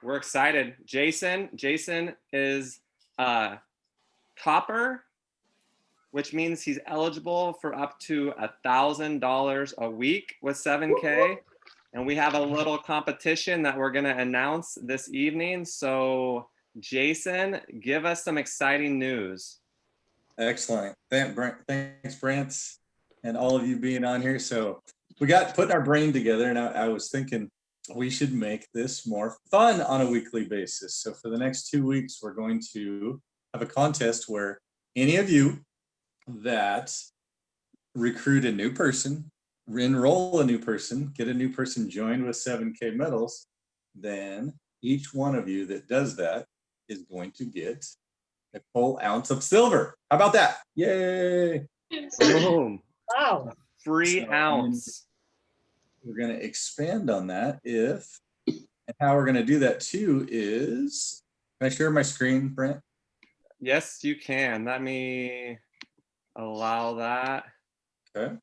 We're excited. Jason is copper, which means he's eligible for up to $1,000 a week with 7K. And we have a little competition that we're going to announce this evening. So, Jason, give us some exciting news. Excellent. Thanks, Brent, and all of you being on here. So we got putting our brain together, and I was thinking we should make this more fun on a weekly basis. So for the next 2 weeks, we're going to have a contest where any of you that recruit a new person, enroll a new person, get a new person joined with 7K medals, then each one of you that does that is going to get a full ounce of silver. How about that? Yay! Boom. Wow. Free ounce. We're going to expand on that and how we're going to do that too is, can I share my screen, Brent? Yes, you can. Let me allow that. Okay.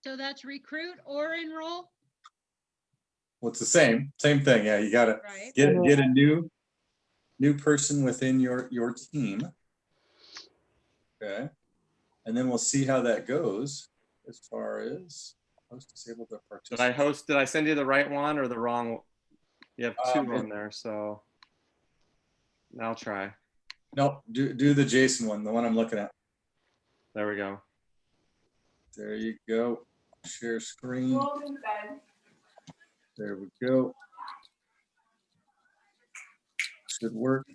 So that's recruit or enroll? Well, it's the same thing. Yeah, you got to Right. get a new person within your team. Okay. And then we'll see how that goes as far as host is able to participate. Did I send you the right one or the wrong? You have two on there, so now try. No, do the Jason one, the one I'm looking at. There we go. There you go. Share screen. There we go. Should work.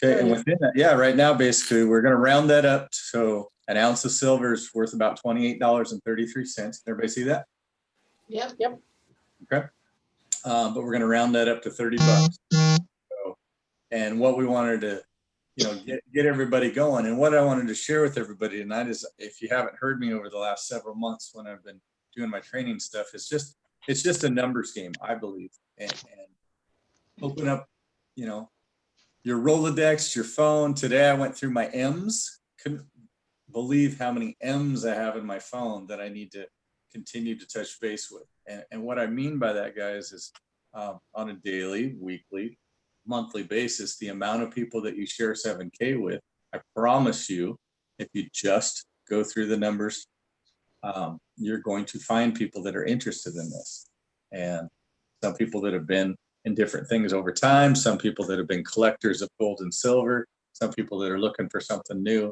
Okay, and within that, yeah, right now, basically, we're going to round that up. So an ounce of silver is worth about $28.33. Everybody see that? Yep. Okay. But we're going to round that up to $30. So, and what we wanted to, get everybody going. And what I wanted to share with everybody tonight is, if you haven't heard me over the last several months when I've been doing my training stuff, it's just a numbers game, I believe. And open up, your Rolodex, your phone. Today I went through my M's. Couldn't believe how many M's I have in my phone that I need to continue to touch base with. And what I mean by that, guys, is on a daily, weekly, monthly basis, the amount of people that you share 7K with, I promise you, if you just go through the numbers, you're going to find people that are interested in this. And some people that have been in different things over time, some people that have been collectors of gold and silver, some people that are looking for something new,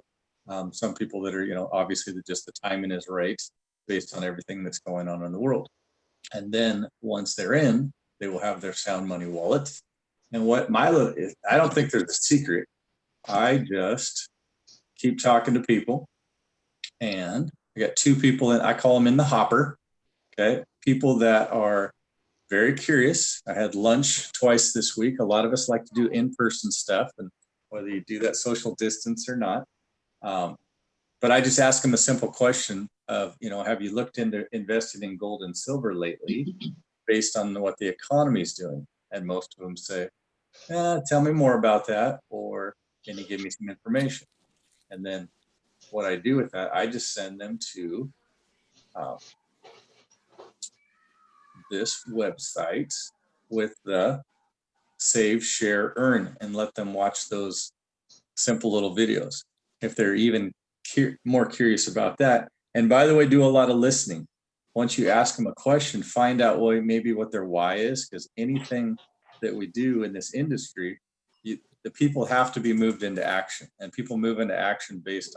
some people that are, obviously just the timing is right based on everything that's going on in the world. And then once they're in, they will have their Sound Money wallet. And what Milo is, I don't think there's a secret. I just keep talking to people, and I got two people, and I call them in the hopper. Okay, people that are very curious. I had lunch twice this week. A lot of us like to do in-person stuff, and whether you do that social distance or not. But I just ask them a simple question of, have you looked into investing in gold and silver lately based on what the economy is doing? And most of them say, tell me more about that, or can you give me some information? And then what I do with that, I just send them to this website with the Save, Share, Earn, and let them watch those simple little videos if they're even more curious about that. And by the way, do a lot of listening. Once you ask them a question, find out maybe what their why is, because anything that we do in this industry, the people have to be moved into action, and people move into action based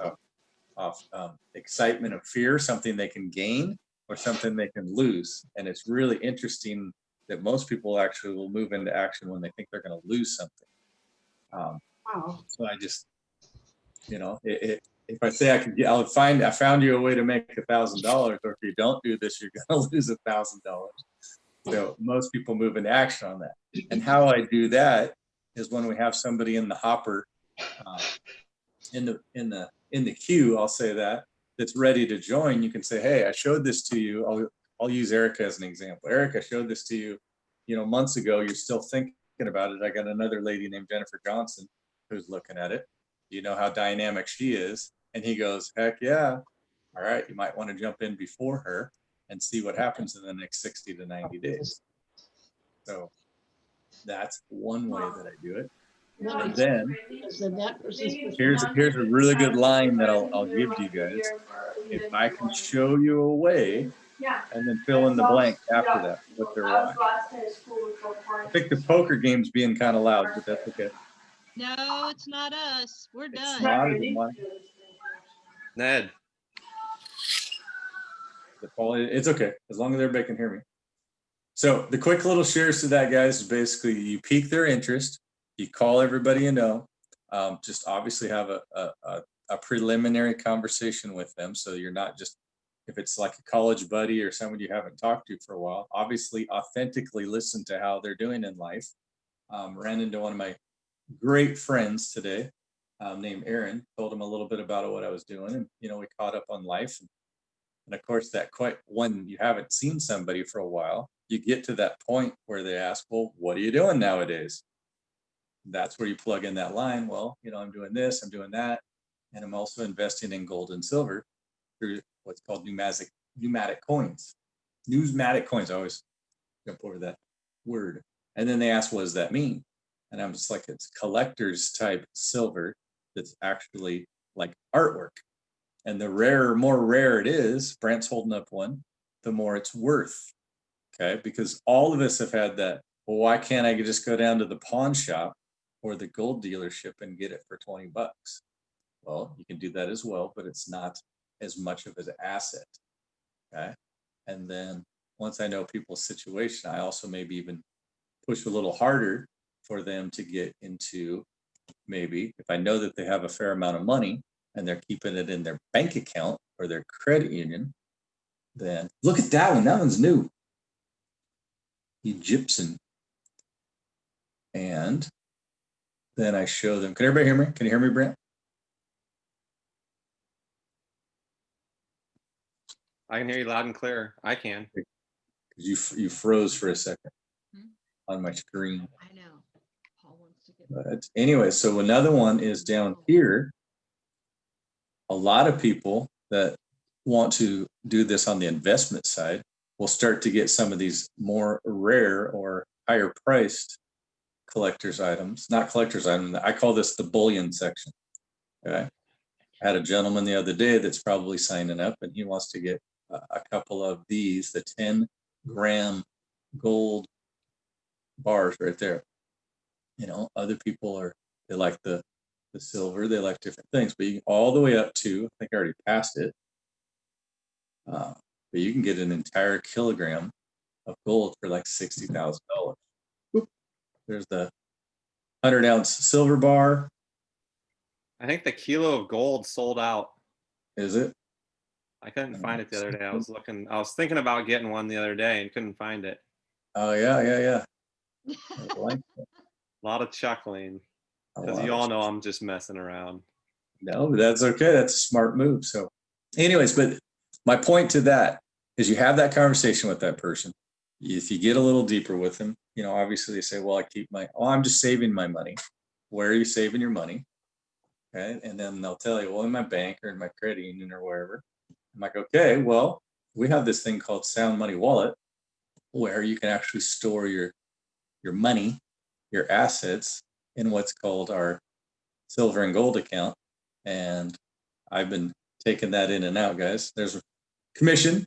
off excitement of fear, something they can gain or something they can lose. And it's really interesting that most people actually will move into action when they think they're going to lose something. Wow. So I just, if I say I found you a way to make $1,000, or if you don't do this, you're going to lose $1,000. So most people move into action on that. And how I do that is when we have somebody in the hopper, in the queue, I'll say that's ready to join. You can say, hey, I showed this to you. I'll use Erica as an example. Erica, I showed this to you, months ago. You're still thinking about it. I got another lady named Jennifer Johnson who's looking at it. You know how dynamic she is. And he goes, heck yeah. All right, you might want to jump in before her. and see what happens in the next 60 to 90 days. So that's one way that I do it. And then Is the net versus here's a really good line that I'll give to you guys. If I can show you a way, and then fill in the blank after that with their why. I think the poker game's being kind of loud, but that's okay. No, it's not us. We're It's done. not as much. Ned, It's okay, as long as everybody can hear me. So the quick little shares to that, guys, is basically you pique their interest, you call everybody you know, just obviously have a preliminary conversation with them, so you're not just, if it's like a college buddy or someone you haven't talked to for a while, obviously authentically listen to how they're doing in life. Ran into one of my great friends today, named Aaron, told him a little bit about what I was doing, and we caught up on life. And of course, that quite when you haven't seen somebody for a while, you get to that point where they ask, well, what are you doing nowadays? That's where you plug in that line. Well, I'm doing this, I'm doing that, and I'm also investing in gold and silver through what's called pneumatic coins. Numismatic coins. I always jump over that word. And then they ask, what does that mean? And I'm just like, it's collector's type silver that's actually like artwork. And the more rare it is, Brant's holding up one, the more it's worth. Okay, because all of us have had that. Well, why can't I just go down to the pawn shop or the gold dealership and get it for $20? Well, you can do that as well, but it's not as much of an asset. Okay. And then once I know people's situation, I also maybe even push a little harder for them to get into, maybe if I know that they have a fair amount of money and they're keeping it in their bank account or their credit union, then look at that one. That one's new. Egyptian. And then I show them. Can everybody hear me? Can you hear me, Brent? I can hear you loud and clear. I can. You froze for a second Hmm? on my screen. I know. Paul wants to get. But anyway, so another one is down here. A lot of people that want to do this on the investment side will start to get some of these more rare or higher priced collector's items, not collector's items. I call this the bullion section. Okay. I had a gentleman the other day that's probably signing up and he wants to get a couple of these, the 10-gram gold bars right there. Other people they like the silver, they like different things, but you all the way up to, I think I already passed it. But you can get an entire kilogram of gold for like $60,000. There's the 100-ounce silver bar. I think the kilo of gold sold out. Is it? I couldn't find it the other day. I was thinking about getting one the other day and couldn't find it. Oh yeah. I like A lot of chuckling a because lot you of all know I'm just messing around. No, but that's okay. That's a smart move. So anyways, but my point to that is you have that conversation with that person. If you get a little deeper with them, obviously they say, well, I'm just saving my money. Where are you saving your money? Okay. And then they'll tell you, well, in my bank or in my credit union or wherever. I'm like, okay, well, we have this thing called Sound Money Wallet where you can actually store your money, your assets in what's called our silver and gold account. And I've been taking that in and out, guys. There's a commission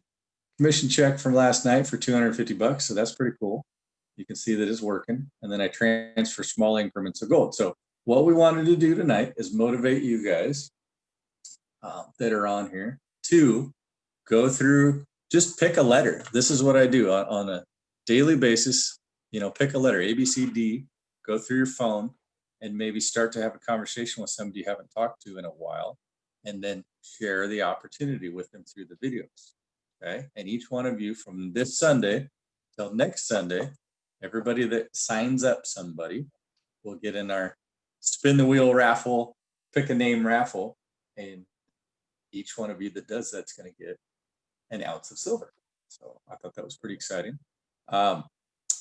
check from last night for $250. So that's pretty cool. You can see that it's working. And then I transfer small increments of gold. So what we wanted to do tonight is motivate you guys that are on here to go through, just pick a letter. This is what I do on a daily basis. Pick a letter, A, B, C, D, go through your phone and maybe start to have a conversation with somebody you haven't talked to in a while, and then share the opportunity with them through the videos. Okay. And each one of you from this Sunday till next Sunday, everybody that signs up somebody will get in our spin the wheel raffle, pick a name raffle, and each one of you that does that's going to get an ounce of silver. So I thought that was pretty exciting.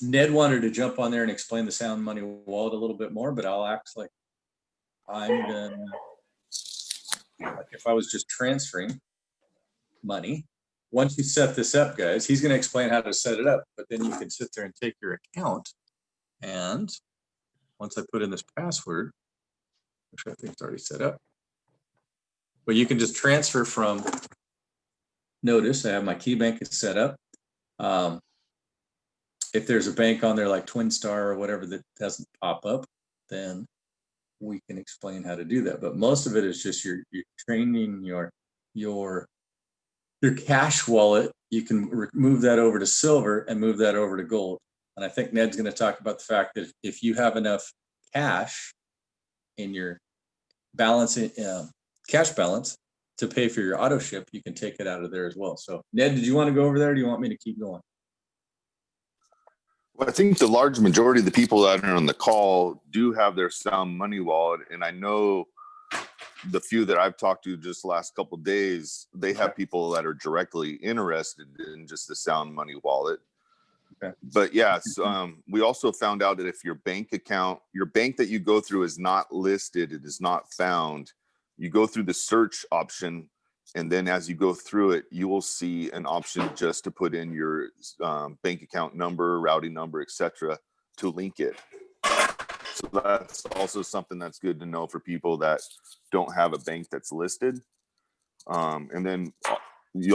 Ned wanted to jump on there and explain the Sound Money Wallet a little bit more, but I'll act like if I was just transferring money, once you set this up, guys, he's going to explain how to set it up, but then you can sit there and take your account. And once I put in this password, which I think is already set up, but you can just transfer from, notice I have my key bank is set up. If there's a bank on there like Twin Star or whatever that doesn't pop up, then we can explain how to do that. But most of it is just you're training your cash wallet. You can move that over to silver and move that over to gold. And I think Ned's going to talk about the fact that if you have enough cash in your balance, cash balance to pay for your auto ship, you can take it out of there as well. So Ned, did you want to go over there or do you want me to keep going? Well, I think the large majority of the people that are on the call do have their Sound Money wallet. And I know the few that I've talked to just the last couple of days, they have people that are directly interested in just the Sound Money wallet. Okay. But yes, we also found out that if your bank account, your bank that you go through is not listed, it is not found, you go through the search option. And then as you go through it, you will see an option just to put in your bank account number, routing number, etc., to link it. So that's also something that's good to know for people that don't have a bank that's listed. And then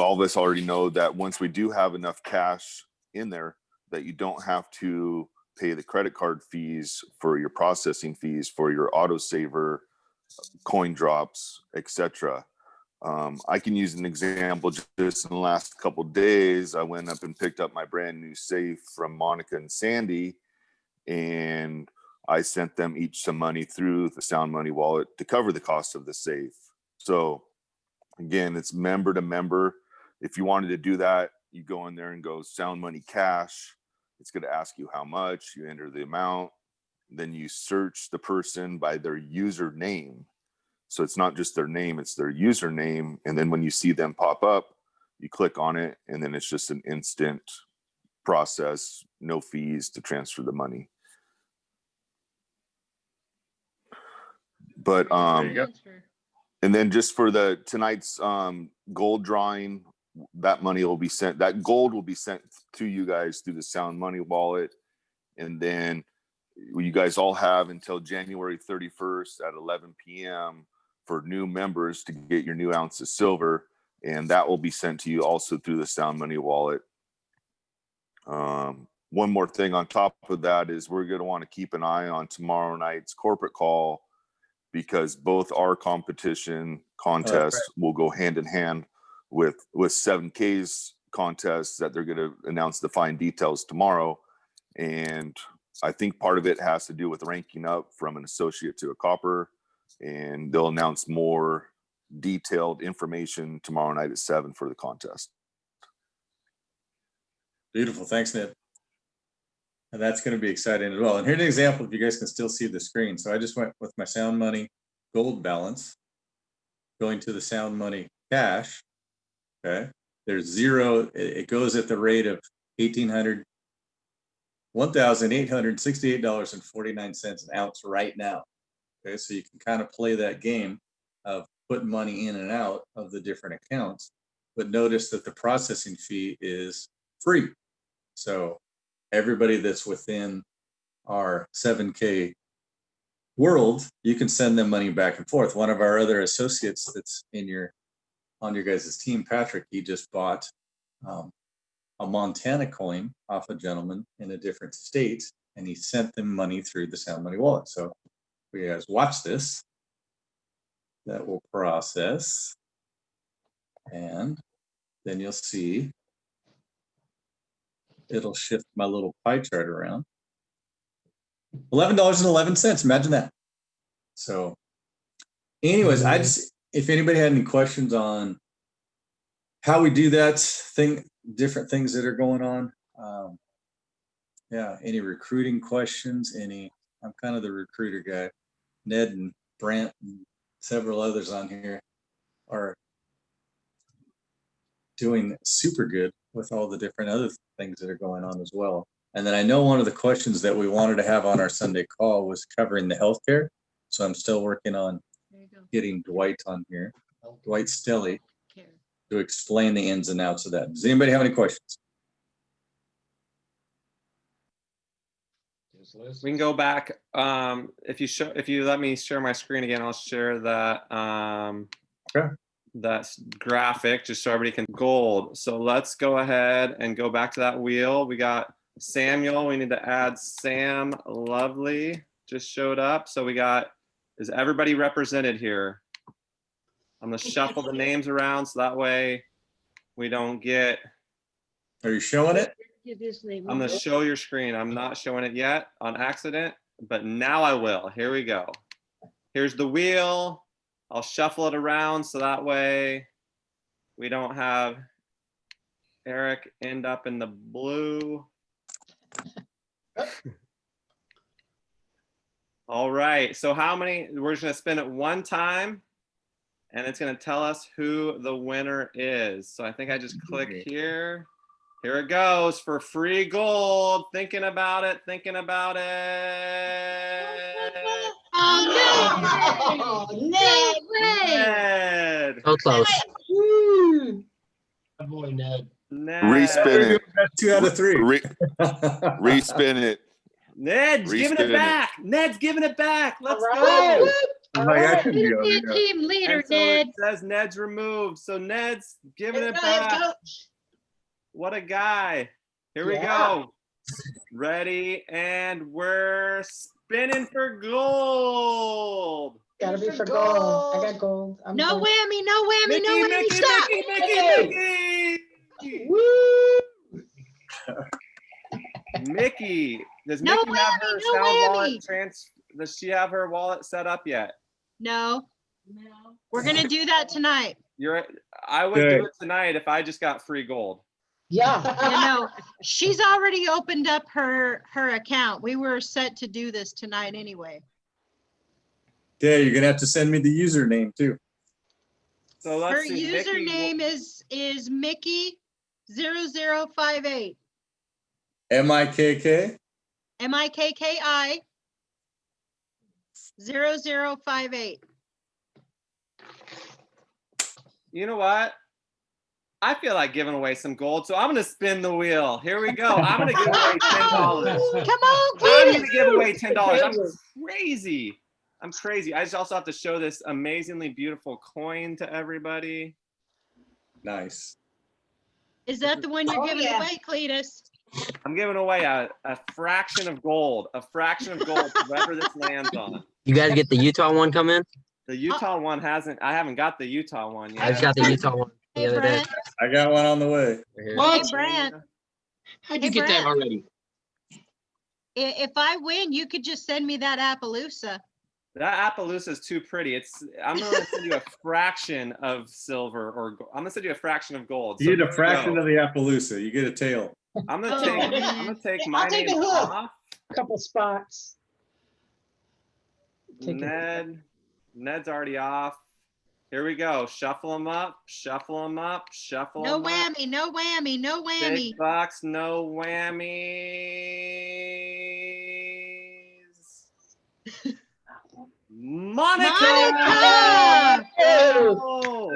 all of us already know that once we do have enough cash in there, that you don't have to pay the credit card fees for your processing fees for your autosaver, coin drops, etc. I can use an example. Just in the last couple of days, I went up and picked up my brand new safe from Monica and Sandy, and I sent them each some money through the Sound Money wallet to cover the cost of the safe. So again, it's member to member. If you wanted to do that, you go in there and go Sound Money Cash. It's going to ask you how much. You enter the amount. Then you search the person by their username. So it's not just their name, it's their username. And then when you see them pop up, you click on it, and then it's just an instant process, no fees to transfer the money. But There you go. and then just for the tonight's gold drawing, that money will be sent, that gold will be sent to you guys through the Sound Money wallet. And then you guys all have until January 31st at 11 p.m. for new members to get your new ounce of silver, and that will be sent to you also through the Sound Money wallet. One more thing on top of that is we're going to want to keep an eye on tomorrow night's corporate call, because both our competition contests will go hand in hand with 7K's contests that they're going to announce the fine details tomorrow. And I think part of it has to do with ranking up from an associate to a copper, and they'll announce more detailed information tomorrow night at 7 for the contest. Beautiful. Thanks, Ned. And that's going to be exciting as well. And here's an example if you guys can still see the screen. So I just went with my Sound Money gold balance, going to the Sound Money cash. Okay. There's zero. It goes at the rate of $1,868.49 an ounce right now. Okay. So you can kind of play that game of putting money in and out of the different accounts, but notice that the processing fee is free. So everybody that's within our 7K world, you can send them money back and forth. One of our other associates that's on your guys' team, Patrick, he just bought a Montana coin off a gentleman in a different state, and he sent them money through the Sound Money wallet. So if you guys watch this, that will process, and then you'll see it'll shift my little pie chart around. $11.11. Imagine that. So anyways, if anybody had any questions on how we do that thing, different things that are going on, yeah, any recruiting questions, I'm kind of the recruiter guy. Ned and Brant and several others on here are doing super good with all the different other things that are going on as well. And then I know one of the questions that we wanted to have on our Sunday call was covering the healthcare. So I'm still working on getting Dwight on here, Dwight Stelly. to explain the ins and outs of that. Does anybody have any questions? We can go back. If you let me share my screen again, I'll share that Sure. that graphic just so everybody can gold. So let's go ahead and go back to that wheel. We got Samuel. We need to add Sam Lovely. Just showed up. So is everybody represented here? I'm gonna shuffle the names around so that way we don't get. Are you showing it? I'm gonna show your screen. I'm not showing it yet on accident, but now I will. Here we go. Here's the wheel. I'll shuffle it around so that way we don't have Eric end up in the blue. All right, so we're just gonna spin it one time and it's gonna tell us who the winner is. So I think I just click here. Here it goes for free gold. Thinking about it. Oh, Ned. Ned. So close. Woo. Good boy, Ned. Ned. Respin it. That's 2 out of 3. Respin it. Ned's giving Respin it it. back. Ned's giving it back. Let's All go. right. I'm like, I can Way go, to be you a know. team leader, And so Ned. it says Ned's removed. So Ned's giving it Go ahead, back. Coach. What a guy. Here we Yeah. go. Ready, and we're spinning for gold. Gotta be for gold. I got gold. I'm No gold. whammy, no whammy, Mickey, no whammy. Mickey, Stop. Mickey. Woo. Mickey, does No Mickey have her whammy, no sound wallet whammy. does she have her wallet set up yet? No. We're gonna do that tonight. I would Good. do it tonight if I just got free gold. Yeah. No, she's already opened up her account. We were set to do this tonight anyway. Okay, you're gonna have to send me the username too. So let's Her see. Mickey, username is Mickey 0058. MIKK. MIKKI 0058. you know what? I feel like giving away some gold, so I'm gonna spin the wheel. Here we go. I'm gonna give away $10. Come on, I'm Cletus. gonna give away $10. I'm crazy. I'm crazy. I just also have to show this amazingly beautiful coin to everybody. Nice. Is that the one you're Oh, giving yeah. away, Cletus? I'm giving away a fraction of gold, to whoever this lands on. You guys get the Utah one coming? The Utah one I haven't got the Utah one I yet. just got the Utah one the Hey, other day. Brent. I got one on the way. Right here. Hey, What? Brent. How'd Hey, you get that Brent. already? If I win, you could just send me that Appaloosa. That Appaloosa is too pretty. I'm gonna send you a fraction of silver I'm gonna send you a fraction of gold. You get a fraction of the Appaloosa. You get a tail. I'm Oh. gonna take my I'll take name the hook. off. Couple spots. Take it. Ned's already off. Here we go. Shuffle them up. Shuffle them up. Shuffle No them up. whammy, no whammy, no whammy. Big bucks, no whammies. Monica! Monica! Oh!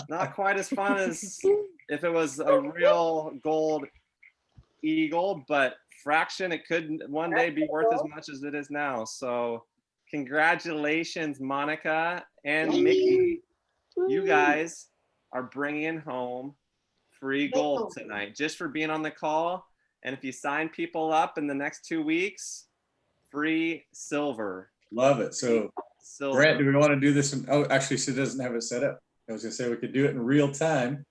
Not quite as fun as if it was a real gold eagle, but fraction, it could one day be worth as much as it is now. So congratulations, Monica and Mickey. You guys are bringing home free gold tonight just for being on the call. And if you sign people up in the next 2 weeks, free silver. Love it. So Silver. Brent, do we want to do this? Oh, actually, she doesn't have it set up. I was gonna say we could do it in real time.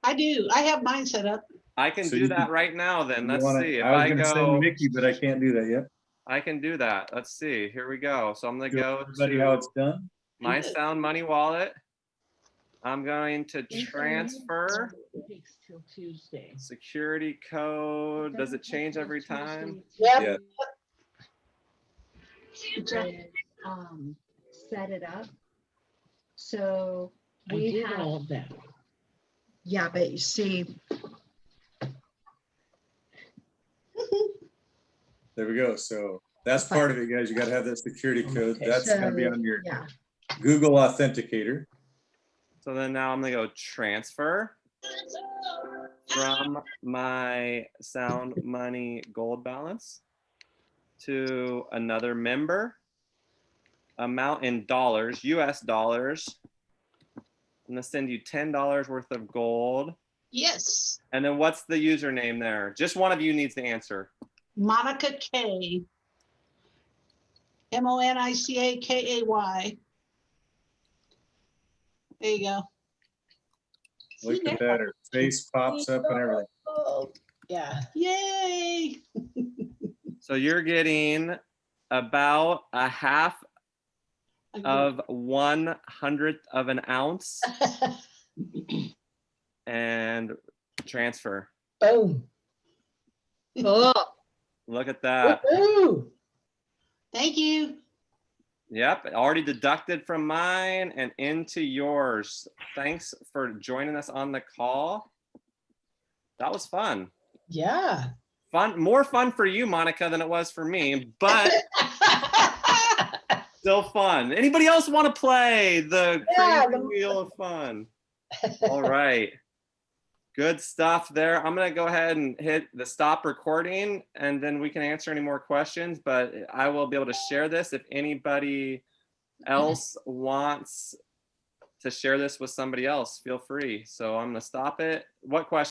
I do. I have mine set up. I can So do you that can- right now then. You Let's wanna- see. If I was I gonna go, send Mickey, but I can't do that yet. I can do that. Let's see. Here we go. So I'm gonna Show go everybody how to it's done. my Sound Money wallet. I'm going to transfer Takes till Tuesday. security code. Does it change every time? Yep. Yeah. And, set it up. So I we did have, all of that. Yeah, but you see, There we go. So that's part of it, guys. You gotta have that security code. Okay. That's gonna be on your yeah, Google Authenticator. So then now I'm gonna go transfer from my Sound Money Gold balance to another member. Amount in dollars, US dollars. I'm gonna send you $10 worth of gold. Yes, And then what's the username there? Just one of you needs to answer. Monica K. MONICAKAY. There you go. Look at that, her face pops up and everything. Oh, yeah, yay. So you're getting about a half of 1/100th of an ounce and transfer. Boom. Oh, Look at that. Woohoo. Thank you. Yep, already deducted from mine and into yours. Thanks for joining us on the call. That was fun. Yeah. Fun, more fun for you, Monica, than it was for me, but still fun. Anybody else want to play the Yeah, crazy wheel of fun? All right. Good stuff there. I'm going to go ahead and hit the stop recording and then we can answer any more questions, but I will be able to share this if anybody else wants to share this with somebody else, feel free. So I'm going to stop it. What question?